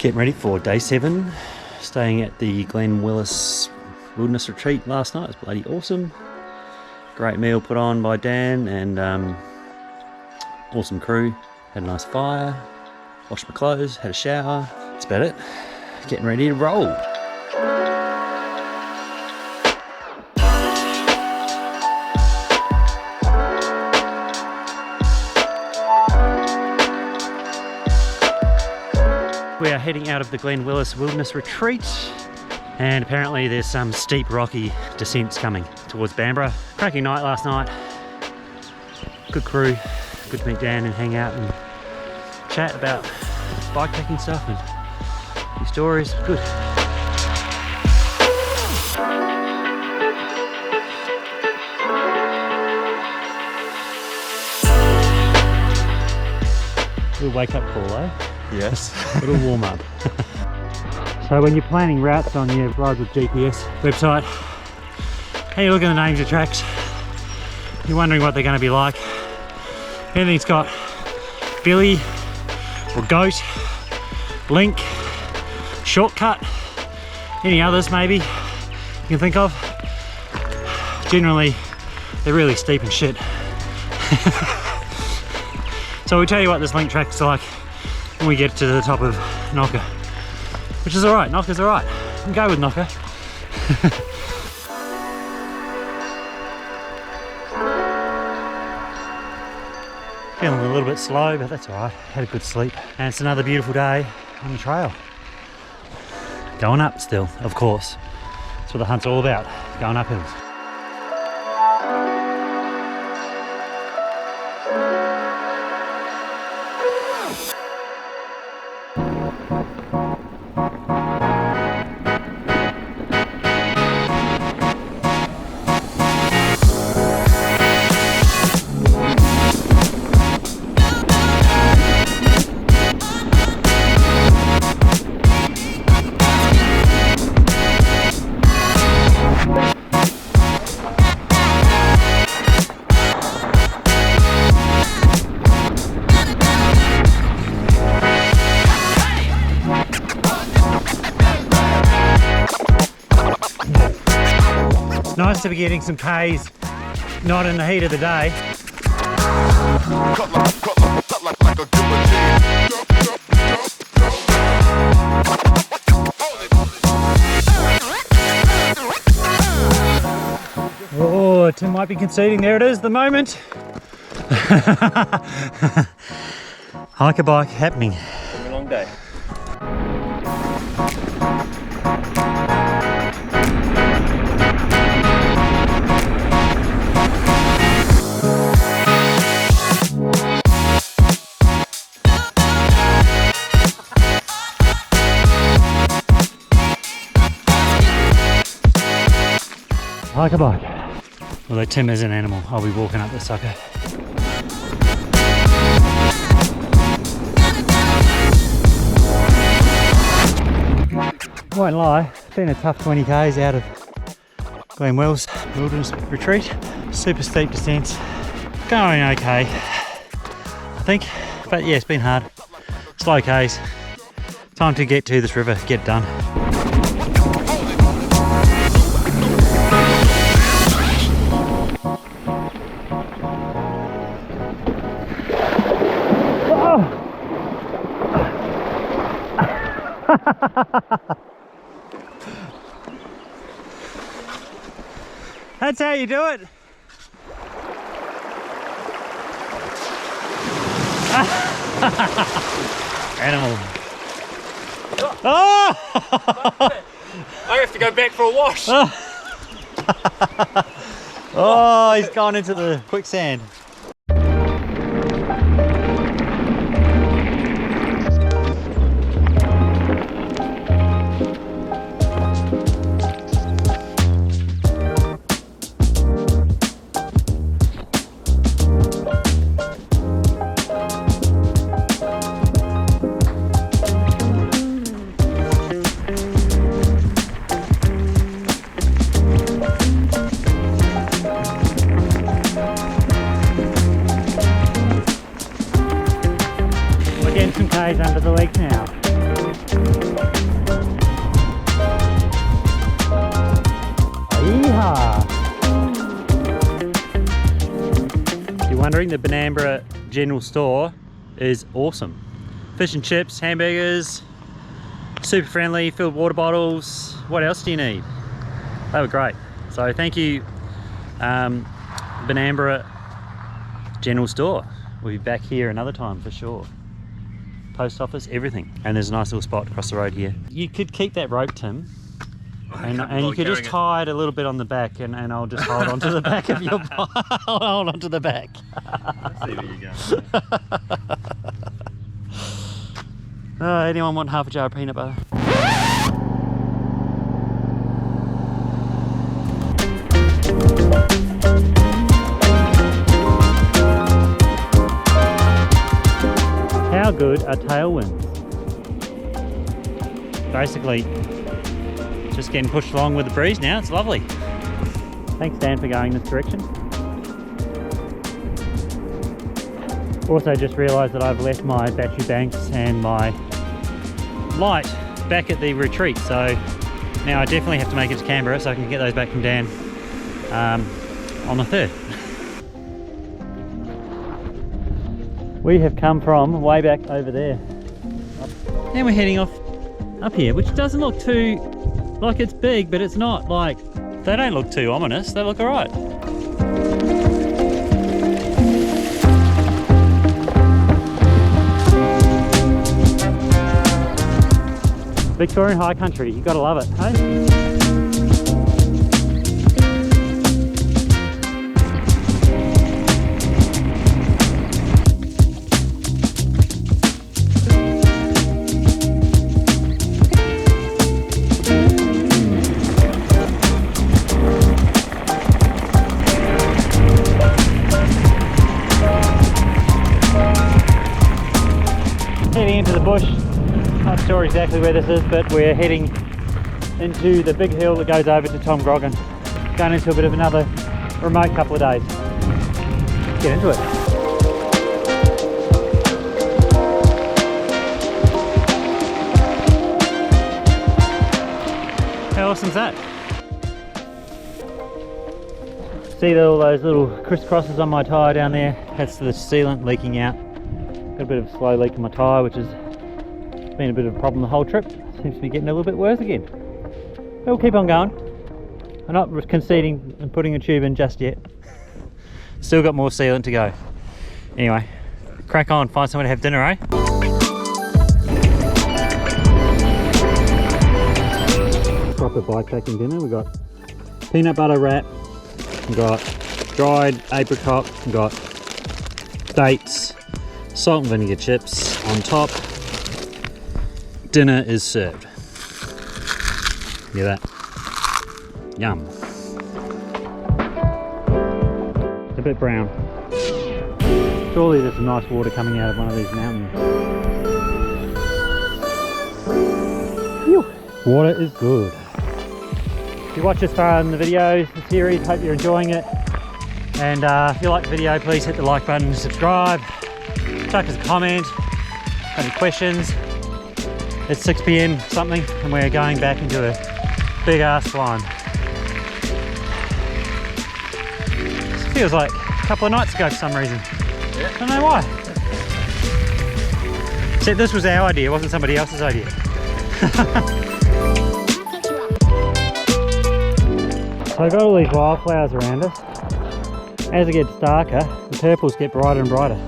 Getting ready for day 7, staying at the Glen Wills wilderness retreat last night. It was bloody awesome. Great meal put on by Dan and awesome crew. Had a nice fire, washed my clothes, had a shower. That's about it. Getting ready to roll. We are heading out of the Glen Wills Wilderness Retreat, and apparently there's some steep rocky descents coming towards Canberra. Cracking night last night. Good crew. Good to meet Dan and hang out and chat about bikepacking stuff and a few stories. Good. Little wake up call, eh? Yes. Little warm up. So when you're planning routes on your Ride with GPS website, and you look at the names of tracks, you're wondering what they're going to be like. Anything's got Billy or Goat, Link, Shortcut, any others maybe you can think of. Generally, they're really steep and shit. So we'll tell you what this Link track's like when we get to the top of Knocker, which is alright. Knocker's alright. We can go with Knocker. Feeling a little bit slow, but that's alright. Had a good sleep. And it's another beautiful day on the trail. Going up still, of course. That's what the hunt's all about, going up hills. Nice to be getting some Ks, not in the heat of the day. Oh, Tim might be conceding. There it is, the moment. Hiker bike happening. It's been a long day. Hiker bike. Although Tim is an animal, I'll be walking up this sucker. Won't lie, it's been a tough 20 k's out of Glen Wills Wilderness Retreat. Super steep descents. Going okay, I think. But yeah, it's been hard. Slow k's. Time to get to this river, get it done. That's how you do it. Animal. Oh! I have to go back for a wash. Oh, he's gone into the quicksand. Under the legs now. If you're wondering, the Canberra general store is awesome. Fish and chips, hamburgers, super friendly, filled water bottles. What else do you need? They were great. So thank you, Canberra general store. We'll be back here another time for sure. Post office, everything. And there's a nice little spot across the road here. You could keep that rope, Tim. And you could just tie it a little bit on the back, and I'll just hold on to the back of your bike. I'll hold on to the back. I see where you're going. Anyone want half a jar of peanut butter? How good are tailwinds? Basically, just getting pushed along with the breeze now. It's lovely. Thanks, Dan, for going this direction. Also just realised that I've left my battery banks and my light back at the retreat, so now I definitely have to make it to Canberra so I can get those back from Dan on the 3rd. We have come from way back over there and we're heading off up here, which doesn't look too like it's big, but it's not like, they don't look too ominous, they look alright. Victorian high country, you gotta love it, hey? Heading into the bush. Not sure exactly where this is, but we're heading into the big hill that goes over to Tom Grogan. Going into a bit of another remote couple of days. Let's get into it. How awesome's that? See all those little crisscrosses on my tyre down there? That's the sealant leaking out. Got a bit of a slow leak in my tyre, which has been a bit of a problem the whole trip. Seems to be getting a little bit worse again. But we'll keep on going. I'm not conceding and putting a tube in just yet. Still got more sealant to go. Anyway, crack on, find somewhere to have dinner, eh? Proper bikepacking dinner. We've got peanut butter wrap, we've got dried apricot, we've got dates, salt and vinegar chips on top. Dinner is served. Hear that? Yum. It's a bit brown. Surely there's some nice water coming out of one of these mountains. Phew. Water is good. If you watch this far in the video, the series, hope you're enjoying it. And if you like the video, please hit the like button and subscribe. Chuck us a comment. Any questions? It's 6 PM something, and we're going back into a big ass climb. This feels like a couple of nights ago for some reason. Yeah. I don't know why. Except this was our idea, it wasn't somebody else's idea. So I've got all these wildflowers around us. As it gets darker, the purples get brighter and brighter.